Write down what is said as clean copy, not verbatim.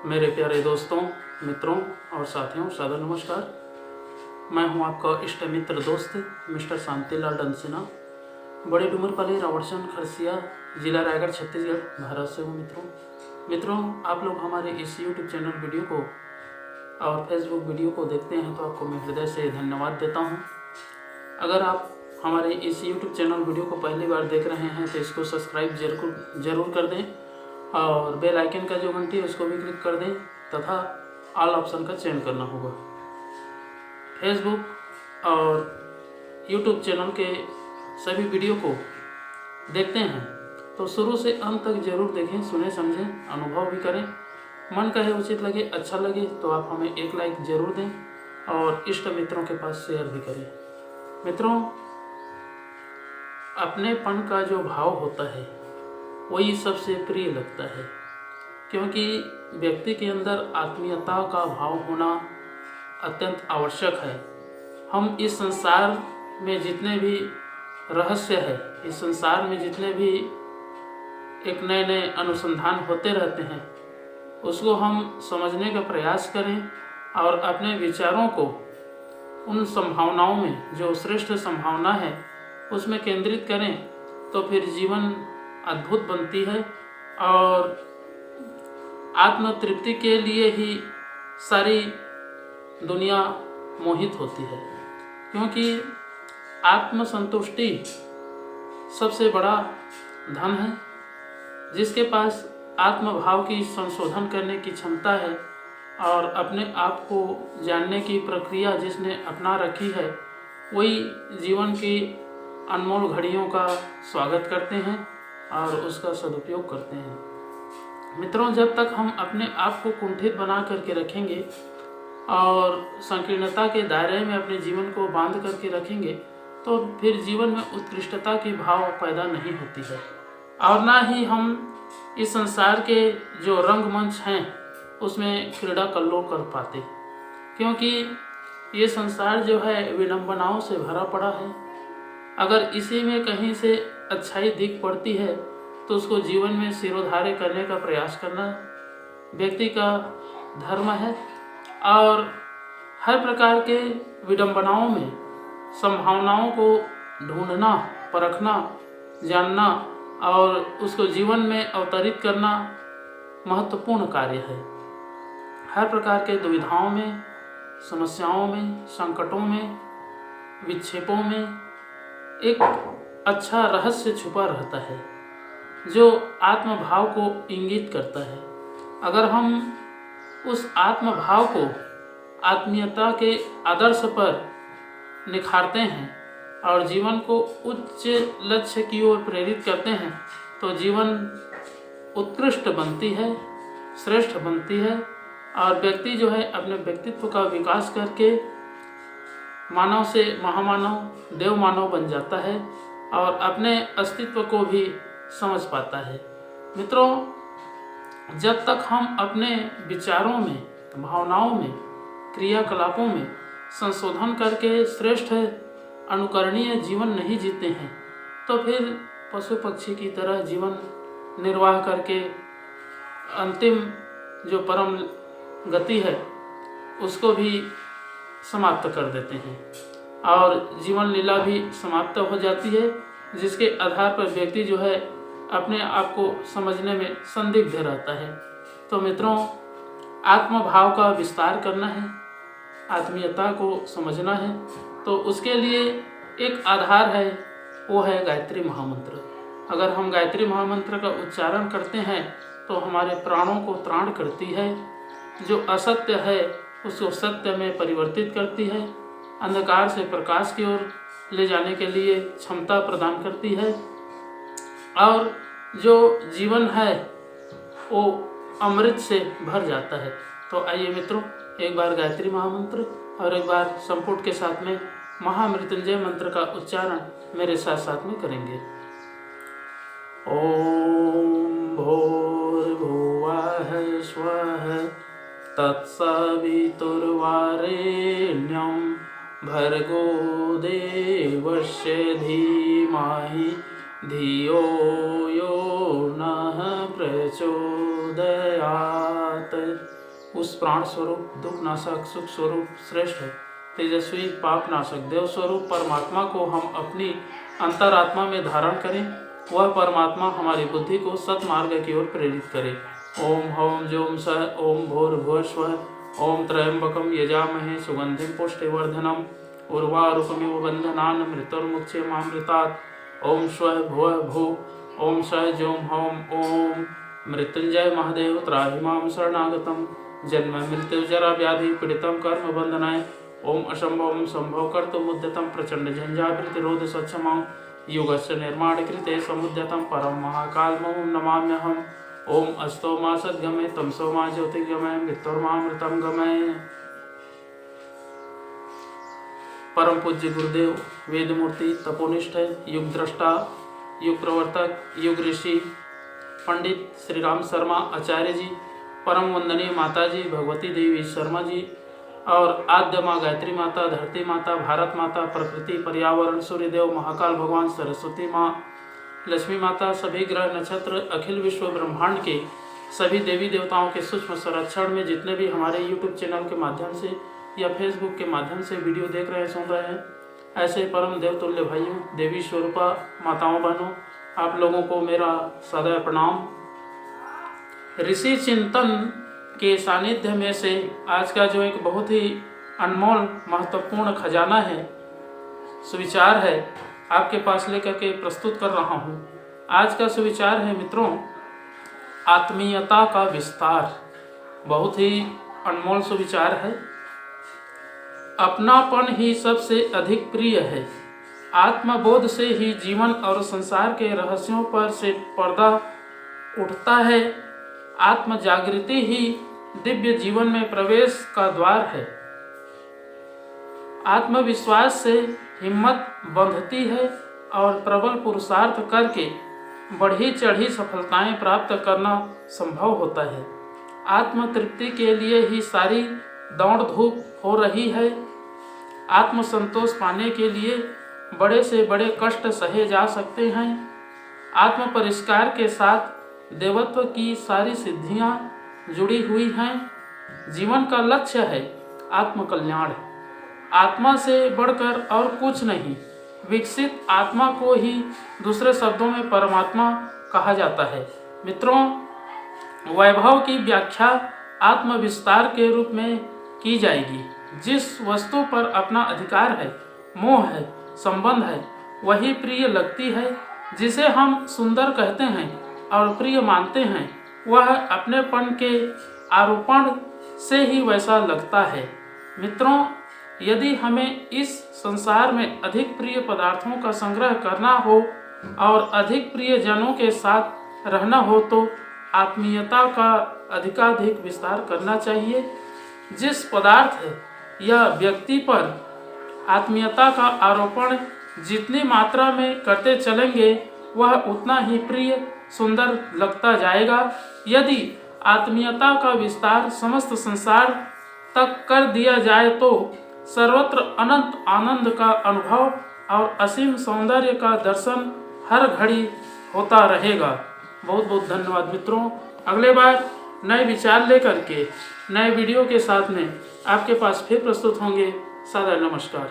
मेरे प्यारे दोस्तों, मित्रों और साथियों, सादर नमस्कार। मैं हूं आपका इष्ट मित्र दोस्त मिस्टर शांतिलाल डंसिना, बड़े डूमरपाली, रावणसर, खरसिया, जिला रायगढ़, छत्तीसगढ़, भारत से हूं। मित्रों, आप लोग हमारे इस यूट्यूब चैनल वीडियो को और फेसबुक वीडियो को देखते हैं तो आपको मैं हृदय से धन्यवाद देता हूं। अगर आप हमारे इस यूट्यूब चैनल वीडियो को पहली बार देख रहे हैं तो इसको सब्सक्राइब जरूर कर दें और बेल आइकन का जो घंटी है उसको भी क्लिक कर दें तथा ऑल ऑप्शन का चयन करना होगा। फेसबुक और यूट्यूब चैनल के सभी वीडियो को देखते हैं तो शुरू से अंत तक जरूर देखें, सुने, समझें, अनुभव भी करें। मन कहे, उचित लगे, अच्छा लगे तो आप हमें एक लाइक जरूर दें और इष्ट मित्रों के पास शेयर भी करें। मित्रों, अपनेपन का जो भाव होता है वही सबसे प्रिय लगता है, क्योंकि व्यक्ति के अंदर आत्मीयता का भाव होना अत्यंत आवश्यक है। हम इस संसार में जितने भी रहस्य है, इस संसार में जितने भी एक नए नए अनुसंधान होते रहते हैं उसको हम समझने का प्रयास करें और अपने विचारों को उन संभावनाओं में, जो श्रेष्ठ संभावना है, उसमें केंद्रित करें तो फिर जीवन अद्भुत बनती है और आत्म तृप्ति के लिए ही सारी दुनिया मोहित होती है, क्योंकि आत्म संतुष्टि सबसे बड़ा धन है। जिसके पास आत्म भाव की संशोधन करने की क्षमता है और अपने आप को जानने की प्रक्रिया जिसने अपना रखी है, वही जीवन की अनमोल घड़ियों का स्वागत करते हैं और उसका सदुपयोग करते हैं। मित्रों, जब तक हम अपने आप को कुंठित बना करके रखेंगे और संकीर्णता के दायरे में अपने जीवन को बांध करके रखेंगे तो फिर जीवन में उत्कृष्टता की भाव पैदा नहीं होती है और ना ही हम इस संसार के जो रंगमंच हैं उसमें क्रीड़ा कल्लोल कर पाते, क्योंकि ये संसार जो है विडंबनाओं से भरा पड़ा है। अगर इसी में कहीं से अच्छाई दिख पड़ती है तो उसको जीवन में सिरोधार्य करने का प्रयास करना व्यक्ति का धर्म है और हर प्रकार के विडंबनाओं में संभावनाओं को ढूंढना, परखना, जानना और उसको जीवन में अवतरित करना महत्वपूर्ण कार्य है। हर प्रकार के दुविधाओं में, समस्याओं में, संकटों में, विक्षेपों में एक अच्छा रहस्य छुपा रहता है जो आत्मभाव को इंगित करता है। अगर हम उस आत्मभाव को आत्मीयता के आदर्श पर निखारते हैं और जीवन को उच्च लक्ष्य की ओर प्रेरित करते हैं तो जीवन उत्कृष्ट बनती है, श्रेष्ठ बनती है और व्यक्ति जो है अपने व्यक्तित्व का विकास करके मानव से महामानव, देव मानव बन जाता है और अपने अस्तित्व को भी समझ पाता है। मित्रों, जब तक हम अपने विचारों में, भावनाओं में, क्रियाकलापों में संशोधन करके श्रेष्ठ अनुकरणीय जीवन नहीं जीते हैं तो फिर पशु पक्षी की तरह जीवन निर्वाह करके अंतिम जो परम गति है उसको भी समाप्त कर देते हैं और जीवन लीला भी समाप्त हो जाती है, जिसके आधार पर व्यक्ति जो है अपने आप को समझने में संदिग्ध रहता है। तो मित्रों, आत्मभाव का विस्तार करना है, आत्मीयता को समझना है तो उसके लिए एक आधार है, वो है गायत्री महामंत्र। अगर हम गायत्री महामंत्र का उच्चारण करते हैं तो हमारे प्राणों को त्राण करती है, जो असत्य है उसको सत्य में परिवर्तित करती है, अंधकार से प्रकाश की ओर ले जाने के लिए क्षमता प्रदान करती है और जो जीवन है वो अमृत से भर जाता है। तो आइए मित्रों, एक बार गायत्री महामंत्र और एक बार संपुट के साथ में महामृत्युंजय मंत्र का उच्चारण मेरे साथ साथ में करेंगे। ओम भूर्भुवः स्वः तत्सवितुर्वरेण्यं भर्गो देवस्य धीमहि धियो यो नः प्रचोदयात्। प्रचोदयात्। उस प्राण स्वरूप दुख नाशक सुख स्वरूप श्रेष्ठ तेजस्वी पाप नाशक देव स्वरूप परमात्मा को हम अपनी अंतरात्मा में धारण करें। वह परमात्मा हमारी बुद्धि को सत्मार्ग की ओर प्रेरित करे। ओम हौम जोम स ओम भूर्भुवः स्वः ओम त्र्यंबकम यजामहे सुगंधिं पुष्टिवर्धनम उर्वारुकमिव बंधनान् मृत्युर्मुक्षेमामृतात्। ओम स्वः भुवः भुः ओम स जोम हौम ओम मृत्युंजय महादेव त्राहि मां शरणागतम्। जन्म मृत्यु जरा व्याधि पीड़ितम कर्म बंधनाय। ओम असंभवम संभव कर्तुम् उद्यतं प्रचंड झंझावृतिरोध सक्षमं युगस्य निर्माण कृते समुद्यतं परम महाकालमं नमाम्यहम्। ओम अस्तो मा सद्गमय तमसो मा ज्योतिर्गमय मृत्युर्मामृतं गमय। परम पूज्य गुरुदेव वेदमूर्ति तपोनिष्ठ युग दृष्टा युग प्रवर्तक युग ऋषि पंडित श्री राम शर्मा आचार्य जी, परम वंदनीय माता जी भगवती देवी शर्मा जी और आद्य माँ गायत्री माता, धरती माता, भारत माता, प्रकृति पर्यावरण, सूर्यदेव, महाकाल भगवान, सरस्वती माँ, लक्ष्मी माता, सभी ग्रह नक्षत्र, अखिल विश्व ब्रह्मांड के सभी देवी देवताओं के सूक्ष्म संरक्षण में जितने भी हमारे यूट्यूब चैनल के माध्यम से या फेसबुक के माध्यम से वीडियो देख रहे हैं सुन रहे हैं, ऐसे परम देवतुल्य भाइयों, देवी स्वरूपा माताओं बहनों, आप लोगों को मेरा सदैव प्रणाम। ऋषि चिंतन के सानिध्य में से आज का जो एक बहुत ही अनमोल महत्वपूर्ण खजाना है, सुविचार है, आपके पास लेकर के प्रस्तुत कर रहा हूँ। आज का सुविचार है मित्रों, आत्मीयता का विस्तार। बहुत ही अनमोल सुविचार है। अपनापन ही सबसे अधिक प्रिय है। आत्मबोध से ही जीवन और संसार के रहस्यों पर से पर्दा उठता है। आत्म जागृति ही दिव्य जीवन में प्रवेश का द्वार है। आत्मविश्वास से हिम्मत बंधती है और प्रबल पुरुषार्थ करके बढ़ी चढ़ी सफलताएं प्राप्त करना संभव होता है। आत्म तृप्ति के लिए ही सारी दौड़ धूप हो रही है। आत्मसंतोष पाने के लिए बड़े से बड़े कष्ट सहे जा सकते हैं। आत्म परिष्कार के साथ देवत्व की सारी सिद्धियां जुड़ी हुई हैं। जीवन का लक्ष्य है आत्मकल्याण। आत्मा से बढ़कर और कुछ नहीं। विकसित आत्मा को ही दूसरे शब्दों में परमात्मा कहा जाता है। मित्रों, वैभव की व्याख्या आत्मविस्तार के रूप में की जाएगी। जिस वस्तु पर अपना अधिकार है, मोह है, संबंध है, वही प्रिय लगती है। जिसे हम सुंदर कहते हैं और प्रिय मानते हैं, वह अपनेपन के आरोपण से ही वैसा लगता है। मित्रों, यदि हमें इस संसार में अधिक प्रिय पदार्थों का संग्रह करना हो और अधिक प्रिय जनों के साथ रहना हो तो आत्मीयता का अधिकाधिक विस्तार करना चाहिए। जिस पदार्थ या व्यक्ति पर आत्मीयता का आरोपण जितनी मात्रा में करते चलेंगे, वह उतना ही प्रिय सुंदर लगता जाएगा। यदि आत्मीयता का विस्तार समस्त संसार तक कर दिया जाए तो सर्वत्र अनंत आनंद का अनुभव और असीम सौंदर्य का दर्शन हर घड़ी होता रहेगा। बहुत बहुत धन्यवाद मित्रों। अगले बार नए विचार लेकर के नए वीडियो के साथ में आपके पास फिर प्रस्तुत होंगे। सादर नमस्कार।